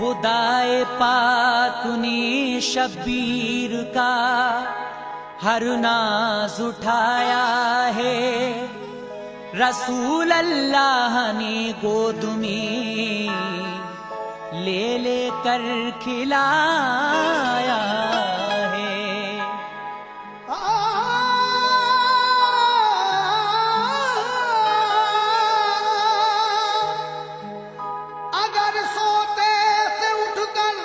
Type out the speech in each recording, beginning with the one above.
खुदाए पाक ने शब्बीर का हर नाज उठाया है। रसूल अल्लाह ने गोद में ले लेकर खिलाया है। अगर सोते से उठकर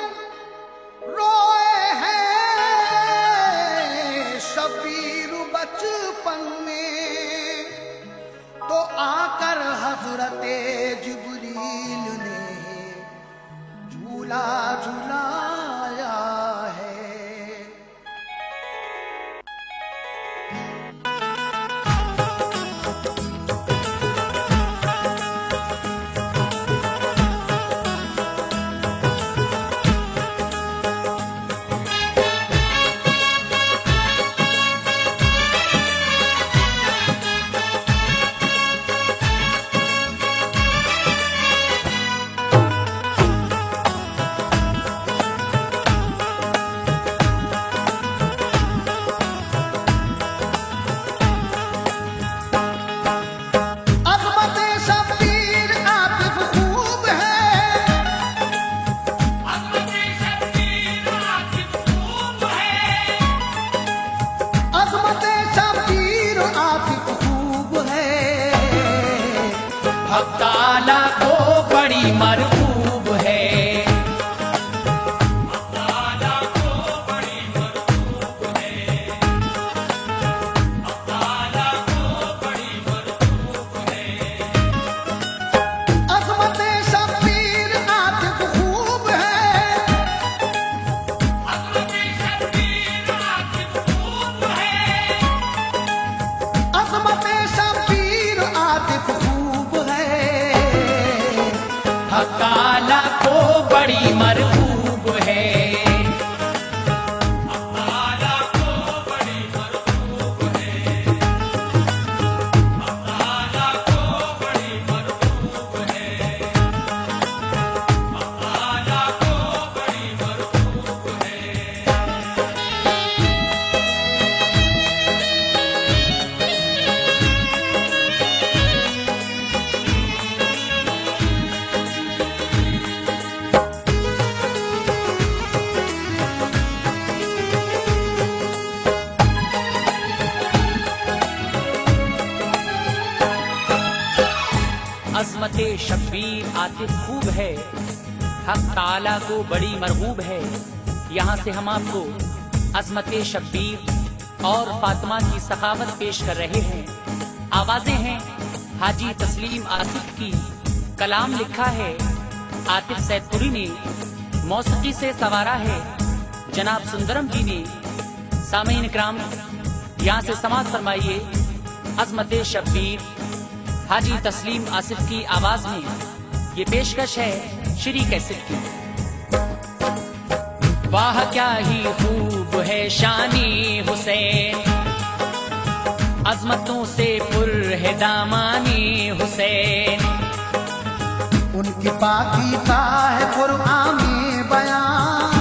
रोए हैं शबीर बचपन में, तो आकर हजरते जिब्रील ने झूला झुलाया है। ताला को बड़ी मरकूब है। ताला को बड़ी मरकूब है। ताला को बड़ी मरकूब है। अज़मत शब्बीर आतिफ खूब है। अज़मत शब्बीर आतिफ खूब है। अज़मत शब्बीर आतिफ खूब है। ताला को बड़ी मरकूब है। ताला को बड़ी मरकूब है। ताला को बड़ी मरकूब है। ताला को बड़ी मरकूब है। अज़मते शब्बीर आतिफ खूब है। हक ताला को बड़ी मरगूब है। यहाँ से हम आपको अज़मते शब्बीर और फातिमा की सखावत पेश कर रहे हैं। आवाजें हैं हाजी तस्लीम आसिफ की, कलाम लिखा है आतिफ सैदपुरी ने, मौसीकी से सवारा है जनाब सुंदरम जी ने। सामीन इकराम, यहाँ से समाअत फरमाइए अज़मते शब्बीर हाजी तस्लीम आसिफ की आवाज में। ये पेशकश है श्री कैसेट की। वाह क्या ही खूब है शानी हुसैन, अजमतों से पुर है दामानी हुसैन। उनकी पाकीज़ा है कुरआन में बयान,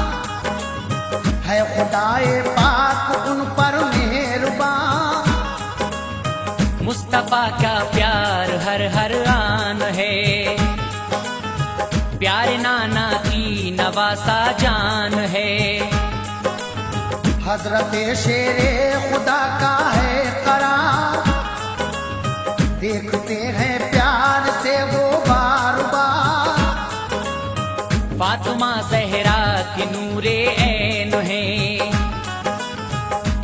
है खुदाए पाक उन पर मेहरबान। मुस्तफा का प्यार हर हर आन है, प्यारे नाना की नवासा जान है। हजरते शेरे खुदा का है करार, देखते हैं प्यार से वो बार बार। फातिमा ज़हरा की नूरे ऐन है,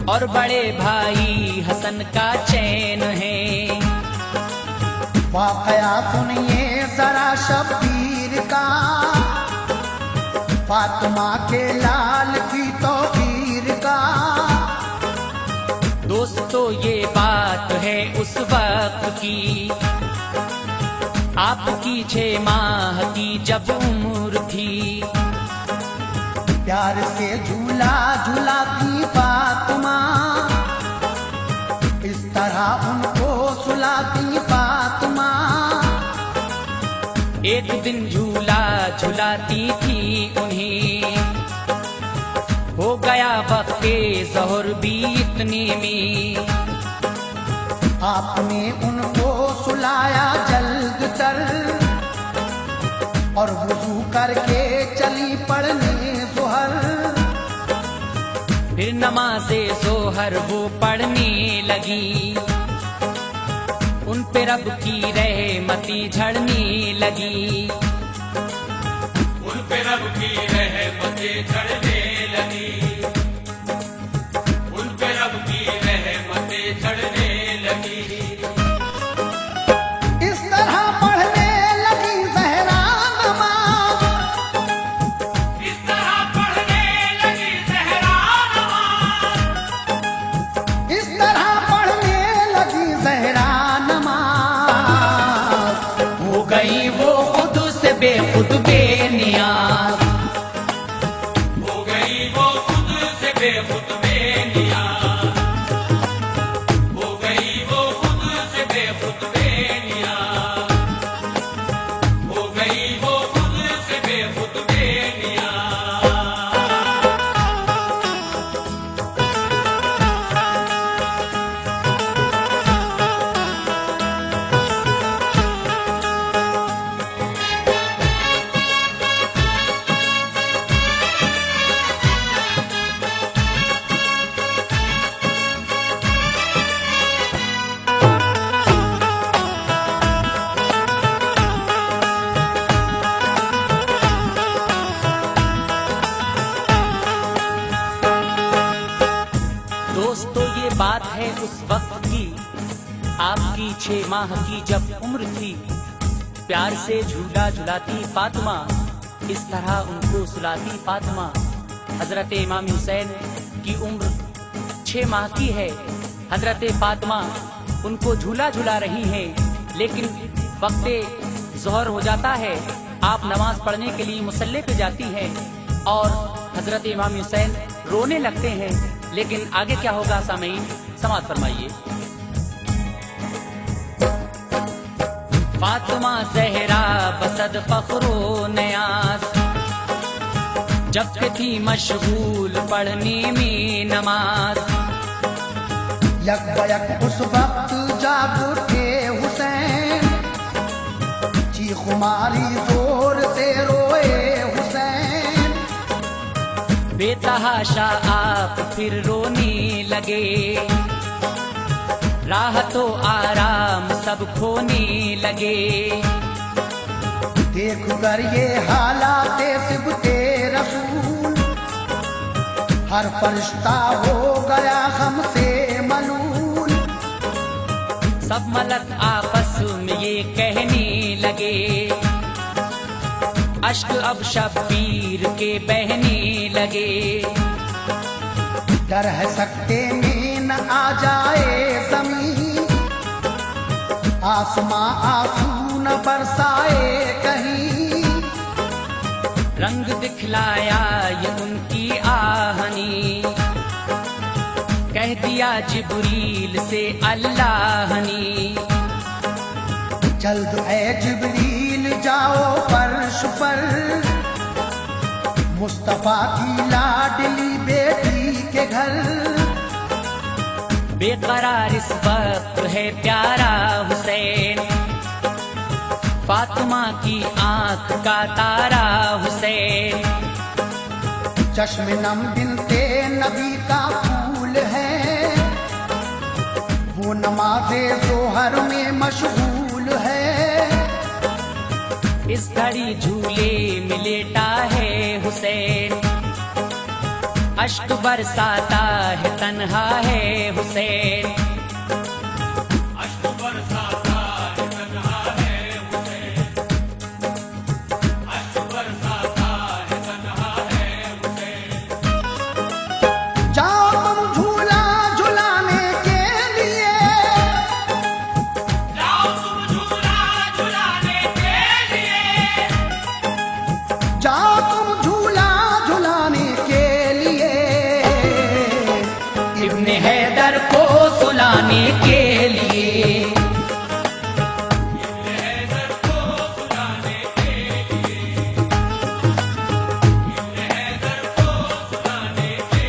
और बड़े भाई हसन का चैन है। वाकया सुनिए जरा शब्बीर का, फातिमा के लाल की तौकीर का। दोस्तों ये बात है उस वक्त की, आपकी 6 माह की जब उम्र थी। प्यार से झूला झूलाती फातिमा, इस तरह उनको सुलाती फातिमा। एक दिन झूला झुलाती थी हो गया वक्ते ज़ोहर भी इतने में, आपने उनको सुलाया जल्द तर और वुजू करके चली पढ़ने ज़ोहर। फिर नमाज़े ज़ोहर वो पढ़ने लगी, उन पे रब की रहमती झड़ने लगी, उन पे रब की रहमतें झड़ने लगी, उन पे रब की रहमतें झड़ने लगी। इस तरह पढ़ने लगी ज़हरा नमाज, इस तरह पढ़ने लगी ज़हरा नमाज, इस तरह पढ़ने लगी ज़हरा नमाज। हो गई वो खुद से बेखुद बेनियाज, हो गई वो खुद से बेखुद बेनियाज, हो गई वो खुद से बेखुद बेनियाज, हो गई वो खुद से बेखुद बेनियाज। दोस्तों ये बात है उस वक्त की, आपकी 6 माह की जब उम्र थी। प्यार से झूला झुलाती फातिमा, इस तरह उनको सुलाती फातिमा। हजरत इमाम हुसैन की उम्र 6 माह की है। हजरत फातिमा उनको झूला झुला रही हैं, लेकिन वक्ते ज़ोहर हो जाता है। आप नमाज पढ़ने के लिए मुसल्ले पे जाती हैं और हजरत इमाम हुसैन रोने लगते हैं। लेकिन आगे क्या होगा सामीन, समाअत फरमाइए। फातिमा ज़हरा बसद फख्रो नयाज, जब के थी मशगूल पढ़ने में नमाज। यक बयक उस वक्त जाग उठे हुसैन, चीख मारी जोर से रोए हुसैन। बेतहाशा आप फिर रोने लगे, राहतो आराम सब खोने लगे। देख कर ये हालात सिबते रसूल, हर फरिश्ता हो गया गम से मलूल। सब मलक आपस में ये कहने लगे, अश्क अब शब्बीर के बहने लगे। डर है सकते में न आ जाए ज़मीं, आसमां आंसू न बरसाए कहीं। रंग दिखलाया ये उनकी आहनी, कह दिया जिब्रील से अल्लाह ने। जल्द ए जिब्रील जाओ फर्श पर, मुस्तफा की लाडली बेटी के घर। बेकरार इस वक्त है प्यारा हुसैन, फातिमा की आंख का तारा हुसैन। चश्मे नम बिनते नबी का फूल है, वो नमाज़े ज़ोहर में मशगूल है। इस घड़ी झूले में लेटा है हुसैन, अश्क बरसाता है तन्हा है हुसैन। अश्क बरसाता है तन्हा है हुसैन, अश्क बरसाता है तन्हा है हुसैन। जाओ तुम झूला झुलाने के लिए, जाओ तुम झूला झुलाने के लिए, जाओ तुम झूला झुलाने के लिए। इब्ने हैदर को सुलाने के लिए, हैदर को सुलाने के लिए, हैदर को सुलाने के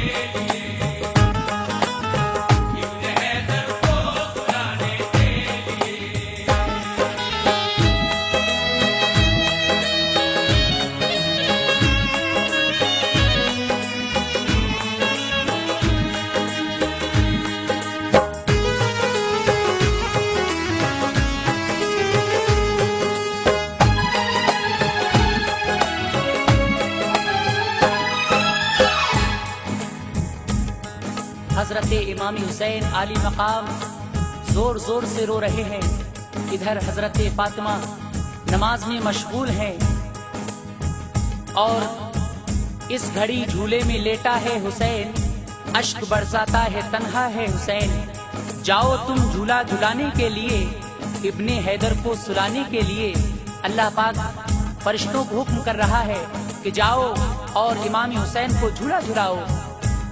हजरत इमाम हुसैन आली मकाम जोर जोर से रो रहे हैं। इधर हजरत फातिमा नमाज में मशगूल हैं और इस घड़ी झूले में लेटा है हुसैन, अश्क बरसाता है, तन्हा है हुसैन। जाओ तुम झूला झुलाने के लिए, इब्ने हैदर को सुलाने के लिए। अल्लाह पाक फरिश्तों को हुक्म कर रहा है कि जाओ और इमाम हुसैन को झूला झुलाओ।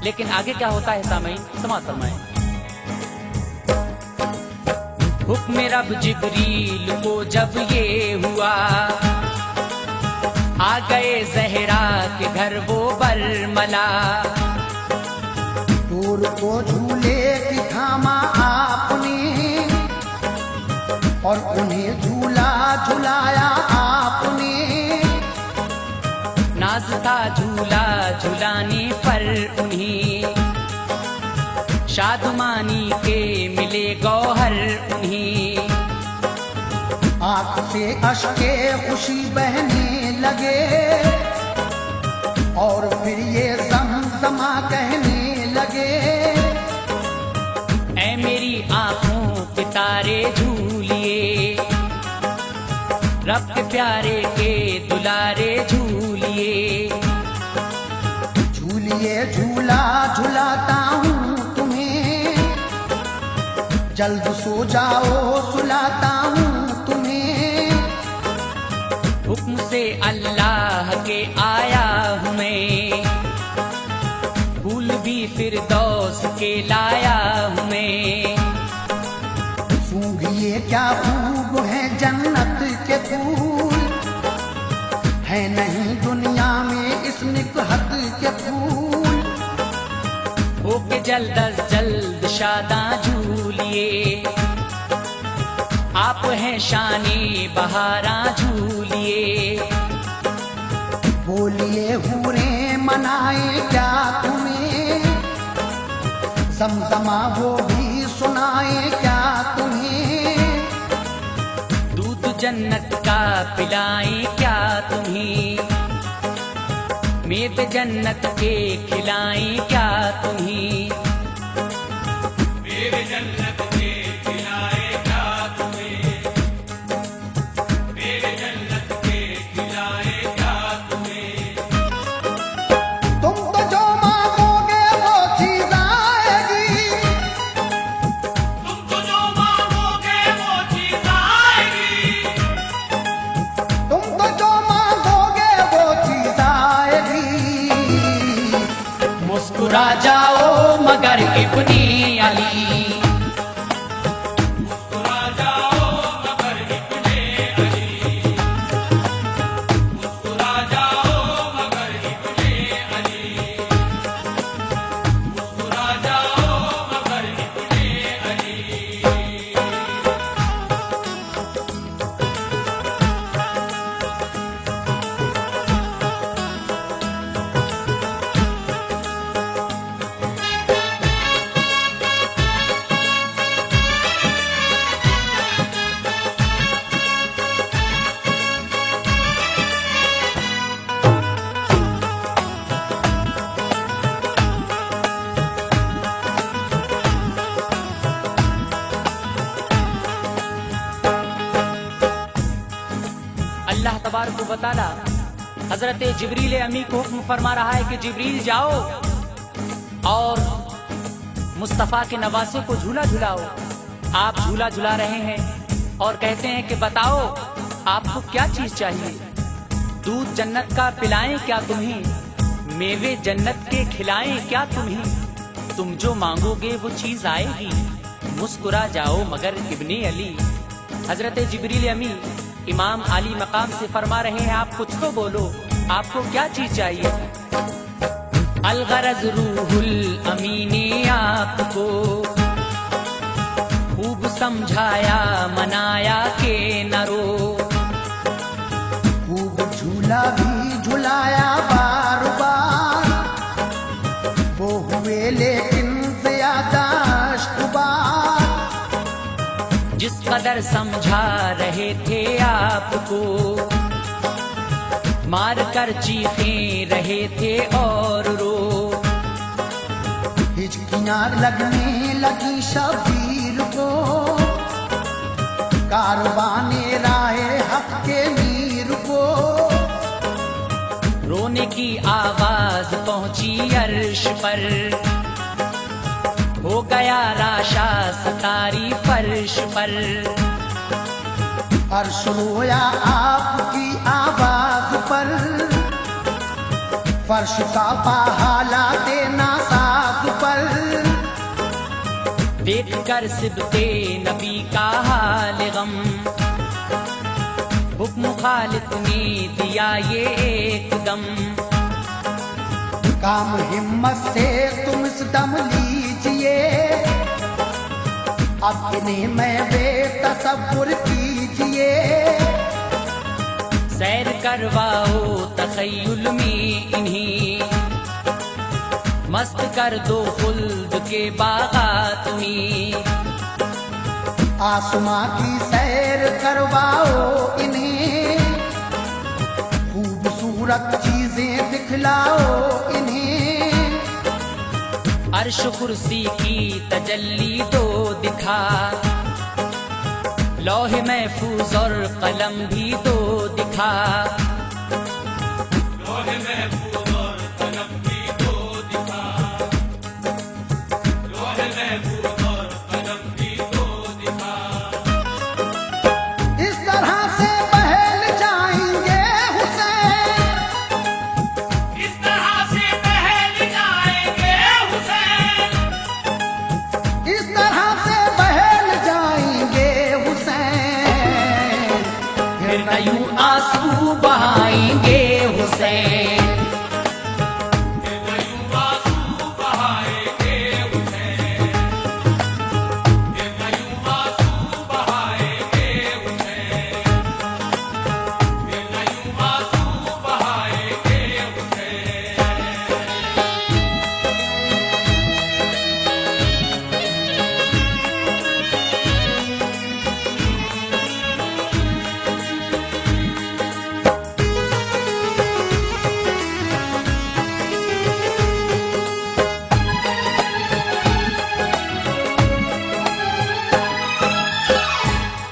लेकिन आगे क्या होता है सामईन, समाअत फरमाएं। हुक्म रब जिब्रील को जब ये हुआ, आ गए जहरा के घर वो बरमला। दूर को झूले की थामा आपने और उन्हें झूला झुलाया आपने। नाज था झूला झुलाने पर उन्हीं, शादमानी के मिले गौहर उन्हीं। आंख से अश्के खुशी बहने लगे और फिर ये ज़मज़मा कहने लगे। ऐ मेरी आंखों के तारे झूलिए, रब के प्यारे के दुलारे झूलिए। झूलिए झूला झुलाता हूँ तुम्हें, जल्द सो जाओ सुलाता हूँ तुम्हें। हुक्म से अल्लाह के आया हूँ मैं, फूल भी फिरदौस के लाया हूँ मैं। सूंघिए क्या खूब है जन्नत के फूल, है नहीं दुनिया में इस निकहत के फूल। होके जल्द अज जल्द शादा झूलिए, आप हैं शानी बहारा झूलिए। बोलिए हूरें मनाए क्या तुम्हें, समसमा वो भी सुनाए क्या तुम्हें। दूध जन्नत का पिलाएं क्या तुम्हें, मेवे जन्नत के खिलाएं क्या तुम्हें। मेरे जन्नत के खिलाए क्या तुम्हें, मेरे जन्नत के खिलाए क्या तुम्हें। तुम तो जो मांगोगे वो चीज आएगी, तुम तो जो मांगोगे वो चीज आएगी। तुम तो जो मांगोगे वो चीज आएगी। मुस्कुरा जाओ मगर इब्नी अली, मुस्कुरा जाओ मगर इब्ने अली, मुस्कुरा जाओ मगर इब्ने अली, मुस्कुरा जाओ मगर इब्ने अली। अल्लाह तबारक व तआला हजरत जिब्रील अमी को हुक्म फरमा रहा है कि जिब्रील जाओ और मुस्तफ़ा के नवासे को झूला झुलाओ। आप झूला झुला रहे हैं और कहते हैं कि बताओ आपको क्या चीज चाहिए। दूध जन्नत का पिलाएं क्या तुम्हें, मेवे जन्नत के खिलाएं क्या तुम्हें। तुम जो मांगोगे वो चीज आएगी, मुस्कुरा जाओ मगर इब्ने अली। हजरत जिब्रील अमी इमाम आली मकाम से फरमा रहे हैं आप कुछ तो बोलो, आपको क्या चीज चाहिए। अलगरज रूहुल अमी ने आपको खूब समझाया मनाया के न रो। खूब झूला भी झुलाया बार बार, वो हुए लेकिन ज्यादा अश्कबार। जिस कदर समझा रहे थे आपको, मार कर चीखें रहे थे और रो। हिचक खुशियाँ लगने लगी शबीर को, कारवाने राहे हक के मीर को। रोने की आवाज पहुंची अर्श पर, हो गया राशा सतारी फर्श पर। अर्श रोया आपकी आवाज पर, फर्श का पाहाला देना साज पर। देख कर सिबते नबी का हाल गम, हुक्म खालिक ने दिया ये एकदम। काम हिम्मत से तुम इस दम लीजिए, अब इन्हें मैं बेतसव्वुर कीजिए। सैर करवाओ तखय्युल में इन्हीं, मस्त कर दो खुल्द के बागात में। आसमां की सैर करवाओ इन्हें, खूबसूरत चीजें दिखलाओ इन्हें। अर्श कुर्सी की तजल्ली दो दिखा, लौह महफूज और कलम भी दो दिखा। लोहे महफूज और कलम भी दो दिखा, लोहे महफूज और कलम भी दो दिखा। इस तरह से बहल जाएंगे हुसैन, इस तरह से बहल जाएंगे हुसैन, इस तरह से बहल जाएंगे हुसैन। फिर न यूं आंसू बहाएंगे हुसैन। आंसू बहाएंगे हुसैन, आंसू बहाएंगे हुसैन, आंसू बहाएंगे हुसैन।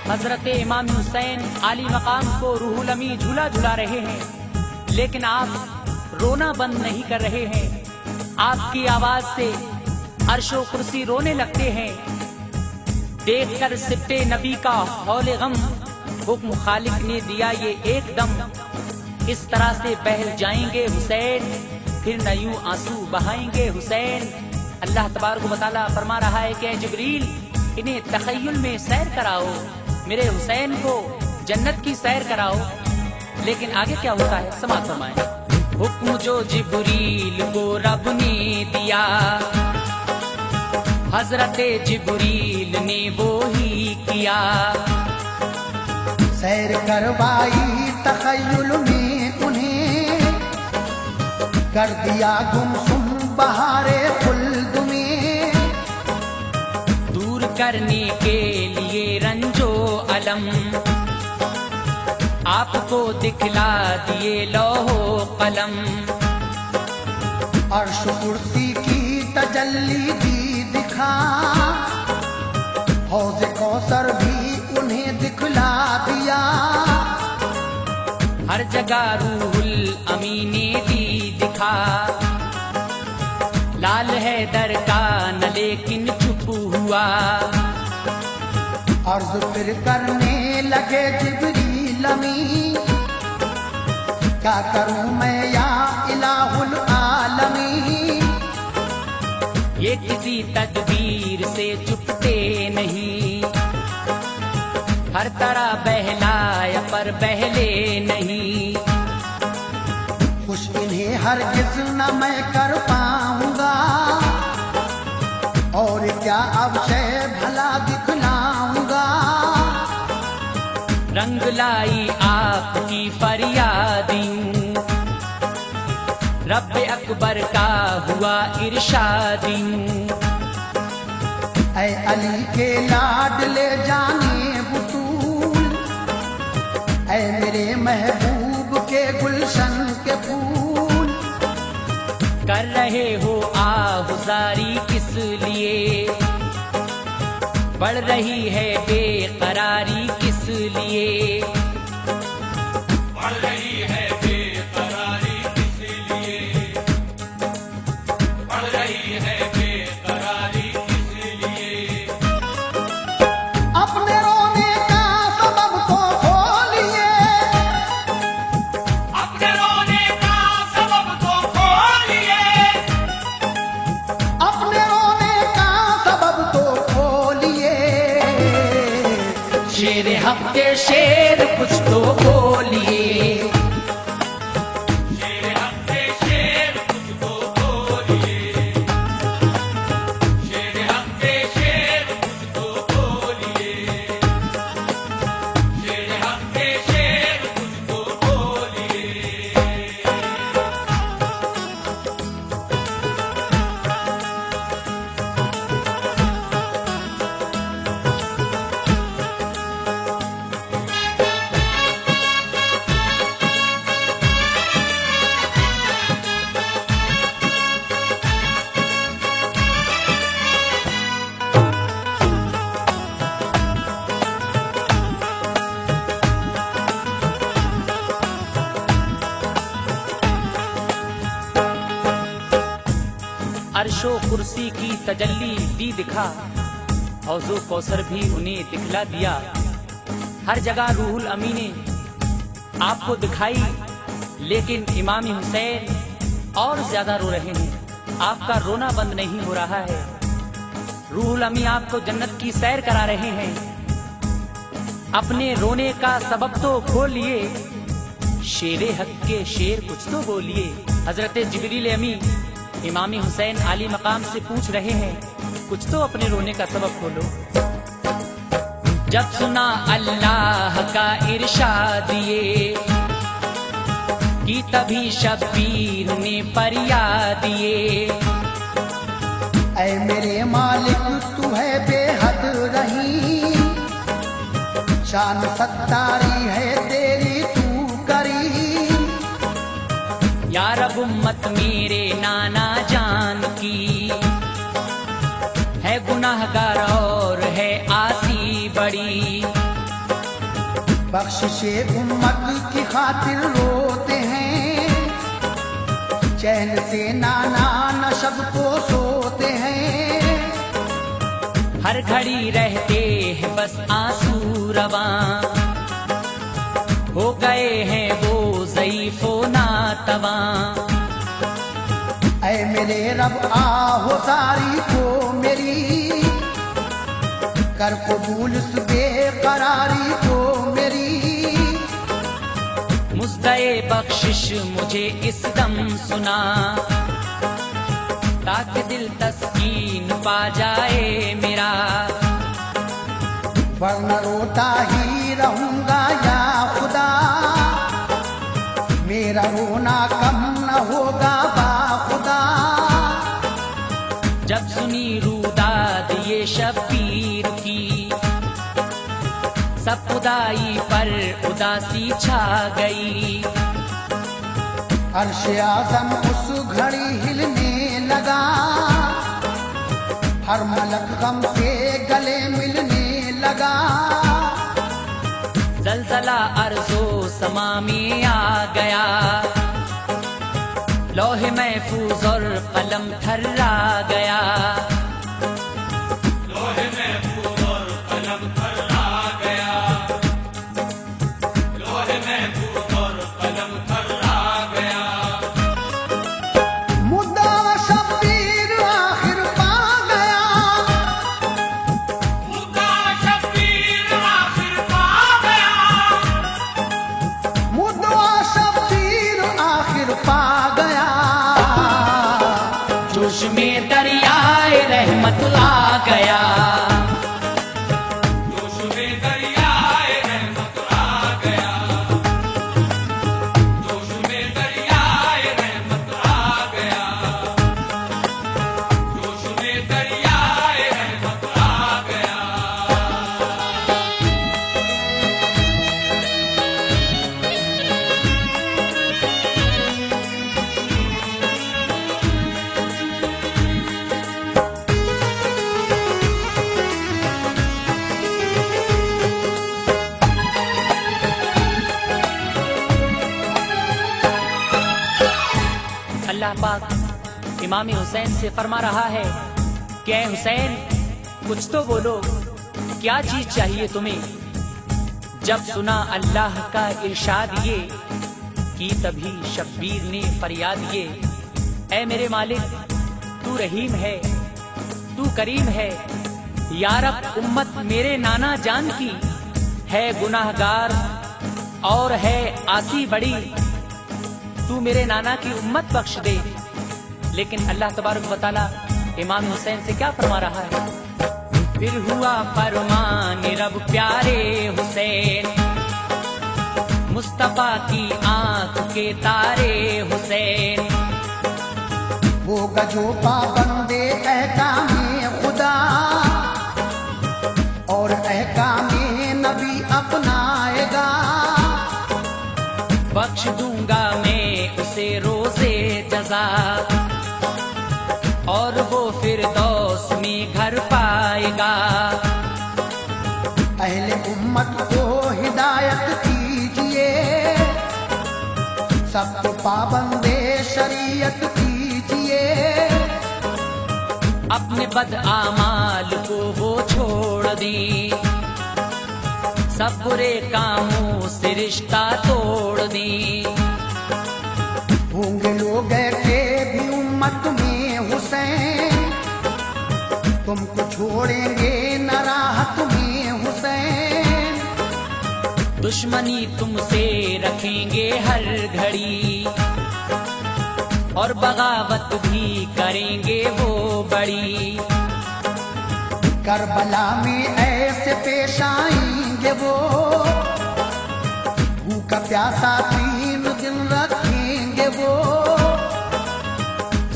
हजरत इमाम हुसैन आली मकाम को रूहुल अमी झूला झुला रहे हैं, लेकिन आप रोना बंद नहीं कर रहे हैं। आपकी आवाज से अर्शो कुर्सी रोने लगते हैं। देखकर सिबते नबी का हौले गम, हुक्म खालिक ने दिया ये एकदम। इस तरह से बहल जाएंगे हुसैन, फिर न यूं आंसू बहाएंगे हुसैन। अल्लाह तबारक व तआला फरमा रहा है कि जिब्रील इन्हें तखय्युल में सैर कराओ, मेरे हुसैन को जन्नत की सैर कराओ। लेकिन आगे क्या होता है समाअत फरमाएं। हुक्म जो जिब्रील को रब ने दिया, हजरत जिब्रील ने वो ही किया। सैर करवाई तखय्युल में उन्हें, कर दिया गुमसुम बहारे खुल्द में। दूर करने के लिए रंजो अलम, आपको दिखला दिए लौहो कलम। अर्श कुर्सी की तजल्ली दी दिखा, हौज कौसर भी उन्हें दिखला दिया। हर जगह रूहुल अमी ने दी दिखा, लाल है दर का न लेकिन चुप हुआ। अर्ज फिर करने लगे जिब्रील अमी, क्या करूं मैं या इलाहुल आलमी। ये किसी तदबीर से चुपते नहीं, हर तरह बहलाया पर बहले नहीं। खुश इन्हें हरगिज न मैं कर पाऊंगा, और क्या अब शय भला दिखलाऊंगा। रंग लाई आपकी फरियादी, रब अकबर का हुआ इरशादी। ऐ अली के लाडले जाने बुतूल, ऐ मेरे महबूब के गुलशन के फूल। कर रहे हो आहुजारी किस लिए? बढ़ रही है बेकरारी किस लिए? बढ़ रही है बेकरारी किस लिए? बढ़ रही है बेकरारी किस लिए? अपने रोने का सबब तो खोलिए, अपने रोने का सबब तो खोलिए, अपने रोने का सबब तो खोलिए। शेर हक के शेर कुछ तो बोलिए। शेर हक के शेर कुछ तो बोलिए, शेर हक के शेर कुछ तो बोलिए, शेर हक के शेर कुछ तो बोलिए। अर्शो कुर्सी की तजल्ली दी दिखा, हौजो कौसर भी उन्हें दिखला दिया। हर जगह रूहुल अमी ने आपको दिखाई, लेकिन इमाम हुसैन और ज्यादा रो रहे हैं। आपका रोना बंद नहीं हो रहा है। रूहुल अमी आपको जन्नत की सैर करा रहे हैं। अपने रोने का सबब तो खोलिए, शेरे हक के शेर कुछ तो बोलिए। हजरत जिब्रील अमी इमामी हुसैन आली मकाम से पूछ रहे हैं, कुछ तो अपने रोने का सबब खोलो। जब सुना अल्लाह का इरशाद ये, कि तभी शब्बीर ने फरियाद ये। ऐ मेरे मालिक तू है बेहद रहीम, शान सत्तारी है तेरी तू करीम। या रब उम्मत मेरे नाना जान की, है गुनाहगार और है आसी बड़ी। बख्शिशे उम्मत की खातिर रोते हैं, चैन से नाना नशब को सोते हैं। हर घड़ी रहते हैं बस आंसू रवां, हो गए हैं वो ज़ईफ़ो नातवां। ऐ मेरे रब आहो सारी को मेरी, कर कबूल इस बेकरारी को मेरी। मुज़्दए बख्शिश मुझे इस दम सुना, ताकि दिल तस्कीन पा जाए मेरा। वरना रोता ही रहूंगा या खुदा, मेरा रोना कम न होगा बाखुदा। जब सुनी रूदाद ये शब्बीर की, सब खुदाई पर उदासी छा गई। अर्श आज़म उस घड़ी हिलने लगा, हर मलक गम से गले मिलने लगा। जलजला अर्जो समा में आ गया, लौहे महफूज और कलम थर्रा गया। लोहे महफूज और कलम थर्रा गया, लोहे महफूज और कलम थर्रा गया। मुद्दा शब्बीर आखिर पा गया, मुद्दा शब्बीर आखिर पा गया, मुद्दा शब्बीर आखिर पा गया। जोश में दरियाए रहमत आ गया, जोश में दरियाए रहमत आ गया, जोश में दरियाए रहमत आ गया, जोश में दरियाए रहमत आ गया। अल्लाह पाक इमाम हुसैन से फरमा रहा है कि ऐ हुसैन कुछ तो बोलो, क्या चीज चाहिए तुम्हें। जब सुना अल्लाह का इरशाद ये की तभी शब्बीर ने फरियाद ये, ऐ मेरे मालिक तू रहीम है, तू करीम है, या रब उम्मत मेरे नाना जान की है गुनाहगार और है आसी बड़ी, तू मेरे नाना की उम्मत बख्श दे। लेकिन अल्लाह तबारक व तआला इमाम हुसैन से क्या फरमा रहा है। फिर हुआ फरमान रब प्यारे हुसैन, मुस्तफा की आंख के तारे हुसैन। वो गजो पाबंदे अहकामे खुदा और अहकामे नबी अपनाएगा, बख्श दूंगा मैं उसे रोजे जजा और वो फिरदौस में घर पाएगा। अहले उम्मत को हिदायत कीजिए, सबको पाबंदे शरीयत कीजिए, अपने बद आमाल को वो छोड़ दी, सब बुरे कामों से रिश्ता तोड़ दी। होंगे लोग के भी उम्मत में हुसैन, तुमको छोड़ेंगे न राहत में हुसैन। दुश्मनी तुमसे रखेंगे हर घड़ी और बगावत भी करेंगे वो बड़ी। करबला में ऐसे पेश आएंगे वो, भूखा प्यासा 3 दिन रखेंगे वो।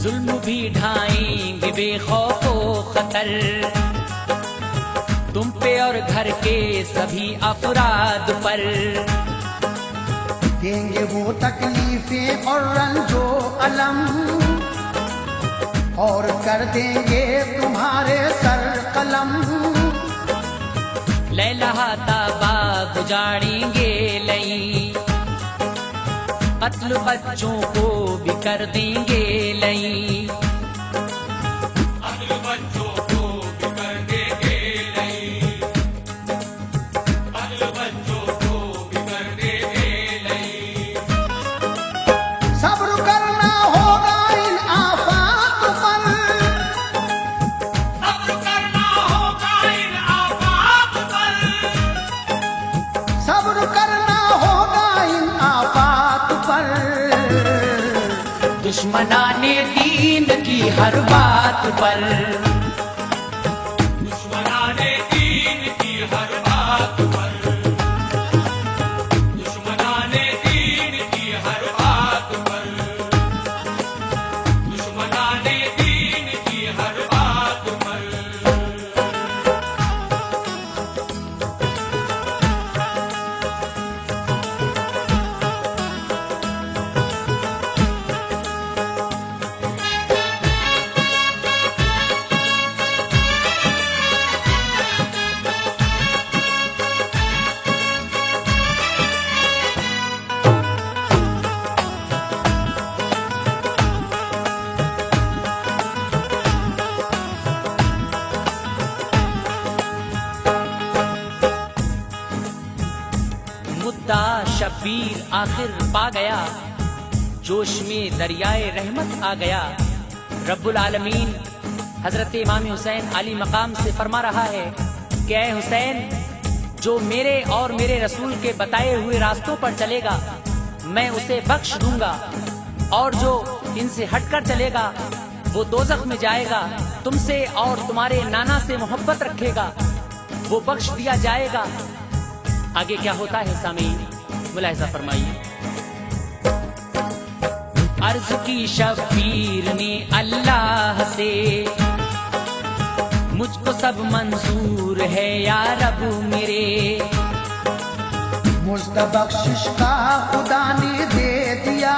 जुल्म भी ढाएंगे बेखौफो खतर तुम पे और घर के सभी अफराद पर। देंगे वो तकलीफें और रंजो अलम और कर देंगे तुम्हारे सर कलम। लहलहाता बाग उजाड़ेंगे लई, कत्ल बच्चों को भी कर देंगे लई। अगल बच्चों को भी कर देंगे लई, अगल बच्चों को भी कर देंगे लई। सब्र करना होगा इन आफात पर, सब्र करना होगा इन आफात पर, सब्र करना होगा इन आफात पर। दुश्मनाने दीन की हर बात पर, दुश्मनाने दीन की हर बात पर, दुश्मनाने दीन की हर बात पर, दुश्मनाने दीन की हर बात पर। मुद्दा शब्बीर आखिर पा गया, जोश में दरियाए रहमत आ गया। रब्बुल आलमीन हजरत इमाम हुसैन अली मकाम से फरमा रहा है कि ऐ हुसैन, जो मेरे और मेरे रसूल के बताए हुए रास्तों पर चलेगा मैं उसे बख्श दूंगा, और जो इनसे हटकर चलेगा वो दोजख में जाएगा। तुमसे और तुम्हारे नाना से मोहब्बत रखेगा वो बख्श दिया जाएगा। आगे क्या होता है सामीन, मुलाहिजा फरमाइए। अर्ज की शब्बीर ने अल्लाह से, मुझको सब मंजूर है या रब मेरे। मुझको बख्शिश का खुदा ने दे दिया,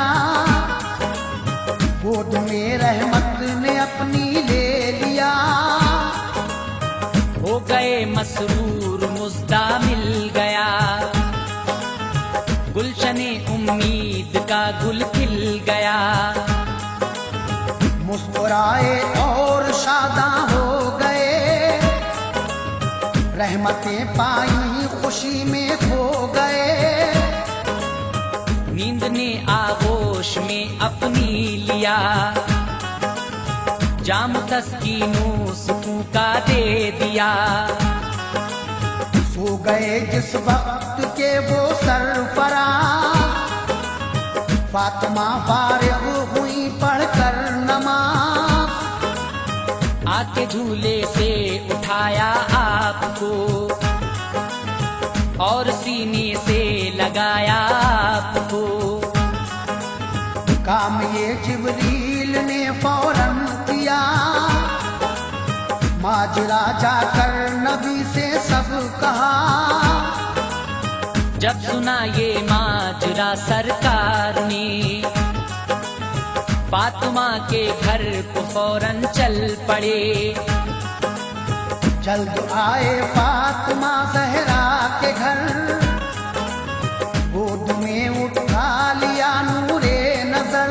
गोद में रहमत ने अपनी ले लिया। हो गए मसरूर मुज्दा मिल गया, गुलशने उम्मीद का गुल खिल गया। मुस्कुराए और शादा हो गए, रहमतें पाई खुशी में खो गए। नींद ने आगोश में अपनी लिया, जाम तस्कीनों सुकून का दे दिया। सो गए जिस वक्त के वो सरफराज, फातिमा फारिग हुई पढ़कर नमाज। आके झूले से उठाया आपको और सीने से लगाया आपको। काम ये जिब्रील ने फौरन किया, माजरा जाकर नबी से सब कहा। जब सुना ये माजरा सरकार ने, फातिमा के घर को फौरन चल पड़े। जल्द आए फातिमा ज़हरा के घर, गोद में उठा लिया नूरे नजर।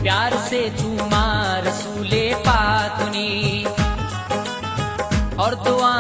प्यार से चूमा रसूले पाक ने और दुआ